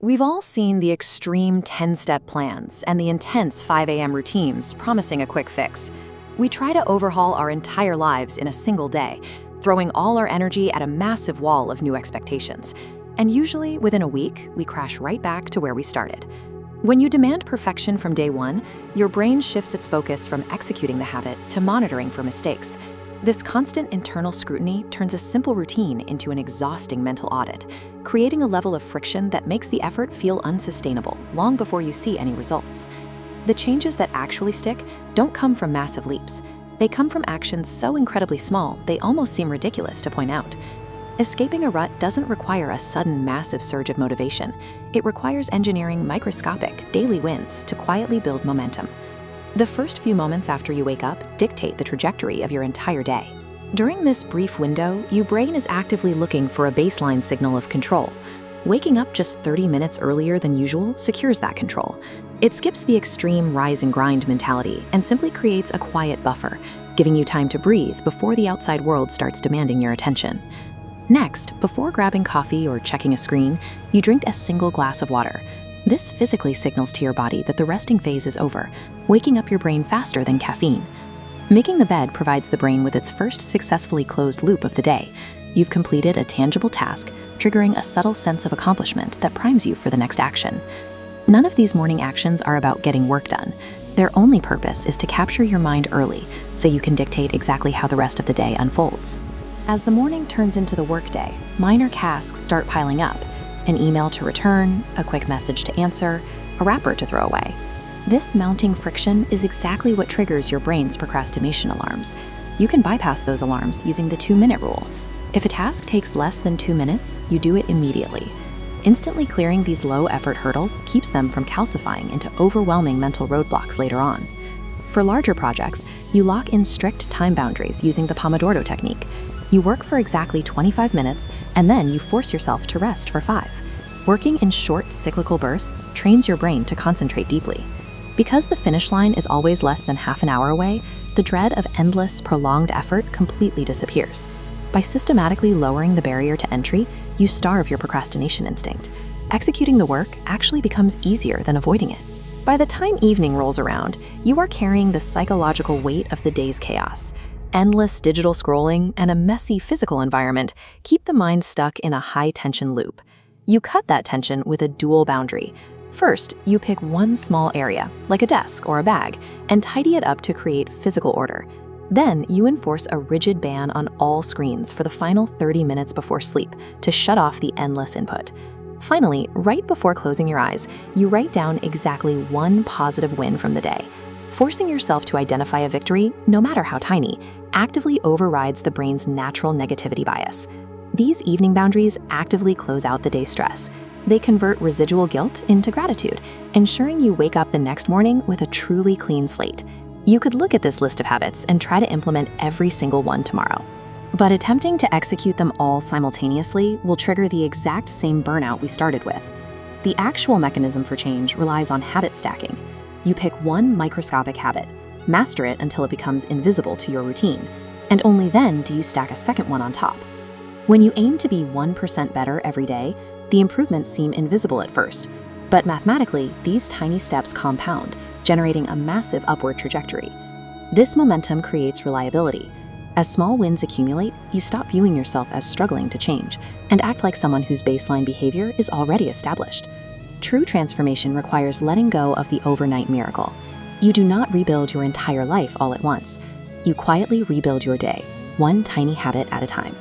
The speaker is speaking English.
We've all seen the extreme 10-step plans and the intense 5 a.m. routines promising a quick fix. We try to overhaul our entire lives in a single day, throwing all our energy at a massive wall of new expectations. And usually, within a week, we crash right back to where we started. When you demand perfection from day one, your brain shifts its focus from executing the habit to monitoring for mistakes. This constant internal scrutiny turns a simple routine into an exhausting mental audit, creating a level of friction that makes the effort feel unsustainable long before you see any results. The changes that actually stick don't come from massive leaps. They come from actions so incredibly small they almost seem ridiculous to point out. Escaping a rut doesn't require a sudden massive surge of motivation. It requires engineering microscopic, daily wins to quietly build momentum. The first few moments after you wake up dictate the trajectory of your entire day. During this brief window, your brain is actively looking for a baseline signal of control. Waking up just 30 minutes earlier than usual secures that control. It skips the extreme rise and grind mentality and simply creates a quiet buffer, giving you time to breathe before the outside world starts demanding your attention. Next, before grabbing coffee or checking a screen, you drink a single glass of water. This physically signals to your body that the resting phase is over, waking up your brain faster than caffeine. Making the bed provides the brain with its first successfully closed loop of the day. You've completed a tangible task, triggering a subtle sense of accomplishment that primes you for the next action. None of these morning actions are about getting work done. Their only purpose is to capture your mind early, so you can dictate exactly how the rest of the day unfolds. As the morning turns into the workday, minor tasks start piling up. An email to return, a quick message to answer, a wrapper to throw away. This mounting friction is exactly what triggers your brain's procrastination alarms. You can bypass those alarms using the 2-minute rule. If a task takes less than 2 minutes, you do it immediately. Instantly clearing these low-effort hurdles keeps them from calcifying into overwhelming mental roadblocks later on. For larger projects, you lock in strict time boundaries using the Pomodoro technique. You work for exactly 25 minutes, and then you force yourself to rest for 5. Working in short, cyclical bursts trains your brain to concentrate deeply. Because the finish line is always less than half an hour away, the dread of endless, prolonged effort completely disappears. By systematically lowering the barrier to entry, you starve your procrastination instinct. Executing the work actually becomes easier than avoiding it. By the time evening rolls around, you are carrying the psychological weight of the day's chaos. Endless digital scrolling and a messy physical environment keep the mind stuck in a high-tension loop. You cut that tension with a dual boundary. First, you pick one small area, like a desk or a bag, and tidy it up to create physical order. Then, you enforce a rigid ban on all screens for the final 30 minutes before sleep to shut off the endless input. Finally, right before closing your eyes, you write down exactly one positive win from the day. Forcing yourself to identify a victory, no matter how tiny, actively overrides the brain's natural negativity bias. These evening boundaries actively close out the day's stress. They convert residual guilt into gratitude, ensuring you wake up the next morning with a truly clean slate. You could look at this list of habits and try to implement every single one tomorrow. But attempting to execute them all simultaneously will trigger the exact same burnout we started with. The actual mechanism for change relies on habit stacking. You pick one microscopic habit, master it until it becomes invisible to your routine, and only then do you stack a second one on top. When you aim to be 1% better every day, the improvements seem invisible at first, but mathematically, these tiny steps compound, generating a massive upward trajectory. This momentum creates reliability. As small wins accumulate, you stop viewing yourself as struggling to change and act like someone whose baseline behavior is already established. True transformation requires letting go of the overnight miracle. You do not rebuild your entire life all at once. You quietly rebuild your day, one tiny habit at a time.